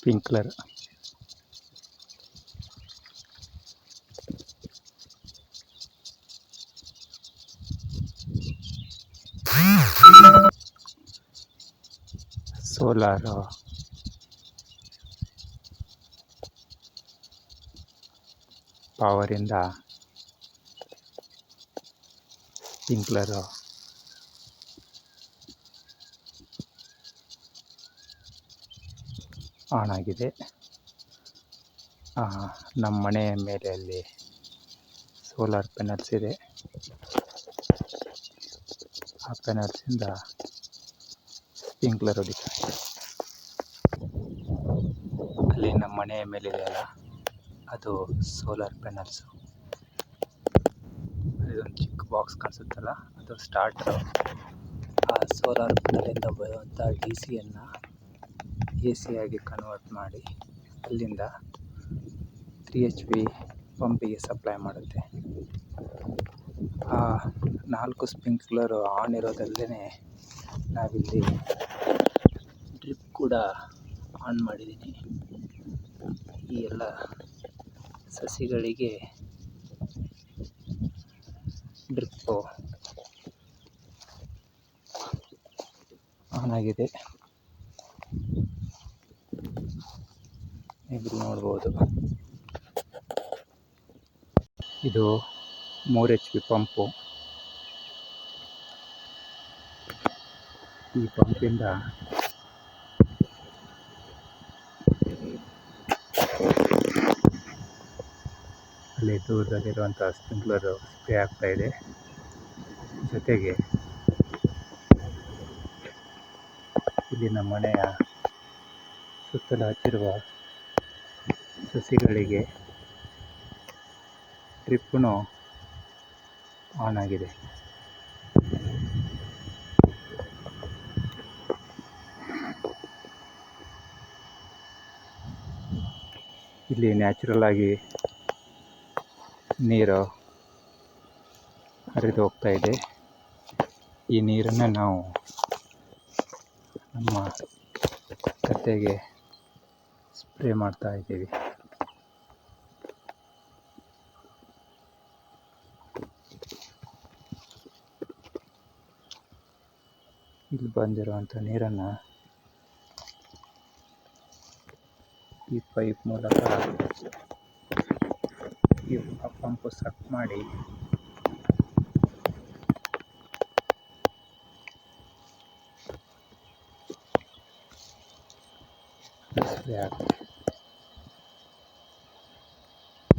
Sprinkler solar ಪವರಿಂದ sprinkler on ಆಗಿದೆ. ನಮ್ಮ ಮನೆಯ ಮೇಲೆ ಅಲ್ಲಿ ಸೋಲಾರ್ ಪ್ಯಾನಲ್ಸ್ ಇದೆ. ಆ ಪ್ಯಾನಲ್ಸಿಂದ ಸ್ಪ್ರಿಂಕ್ಲರ್ ಹೊಡಿತಾ ಇದೆ. ಅಲ್ಲಿ ನಮ್ಮ ಮನೆಯ ಮೇಲಿದೆಯಲ್ಲ, ಅದು ಸೋಲಾರ್ ಪ್ಯಾನಲ್ಸು. ಇದೊಂದು ಚಿಕ್ಕ ಬಾಕ್ಸ್ ಕಾಣಿಸುತ್ತಲ್ಲ, ಅದು ಸ್ಟಾರ್ಟರು. ಆ ಸೋಲಾರ್ ಪ್ಯಾನಲಿಂದ ಬರುವಂಥ DC-ಯನ್ನು AC ಆಗಿ ಕನ್ವರ್ಟ್ ಮಾಡಿ ಅಲ್ಲಿಂದ 3 HP ಪಂಪಿಗೆ ಸಪ್ಲೈ ಮಾಡುತ್ತೆ. ಆ 4 ಸ್ಪ್ರಿಂಕ್ಲರು ಆನ್ ಇರೋದಲ್ಲದೆ ನಾವಿಲ್ಲಿ ಡ್ರಿಪ್ ಕೂಡ ಆನ್ ಮಾಡಿದ್ದೀನಿ. ಈ ಎಲ್ಲ ಸಸಿಗಳಿಗೆ ಡ್ರಿಪ್ಪು ಆನ್ ಆಗಿದೆ. ನೀವು ನೋಡ್ಬೋದು, ಇದು 3 HP ಪಂಪು. ಈ ಪಂಪಿಂದ ಅಲ್ಲಿ ದೂರದಲ್ಲಿರುವಂಥ ಸ್ಪ್ರಿಂಕ್ಲರು ಸ್ಪ್ರೇ ಆಗ್ತಾ ಇದೆ. ಜೊತೆಗೆ ಇಲ್ಲಿ ನಮ್ಮ ಮನೆಯ ಸುತ್ತಲೂ ಹಚ್ಚಿರುವ ಸಸಿಗಳಿಗೆ ಡ್ರಿಪ್ಪೂ ಆನ್ ಆಗಿದೆ. ಇಲ್ಲಿ ನ್ಯಾಚುರಲ್ ಆಗಿ ನೀರು ಹರಿದು ಹೋಗ್ತಾ ಇದೆ. ಈ ನೀರನ್ನು ನಾವು ನಮ್ಮ ಗದ್ದೆಗೆ ಸ್ಪ್ರೇ ಮಾಡ್ತಾ ಇದ್ದೀವಿ. ಇಲ್ಲಿ ಬಂದಿರುವಂಥ ನೀರನ್ನು ಈ ಪೈಪ್ ಮೂಲಕ ಈ ಪಂಪು ಸಕ್ ಮಾಡಿ ಸ್ಪ್ರೇ ಆಗುತ್ತೆ.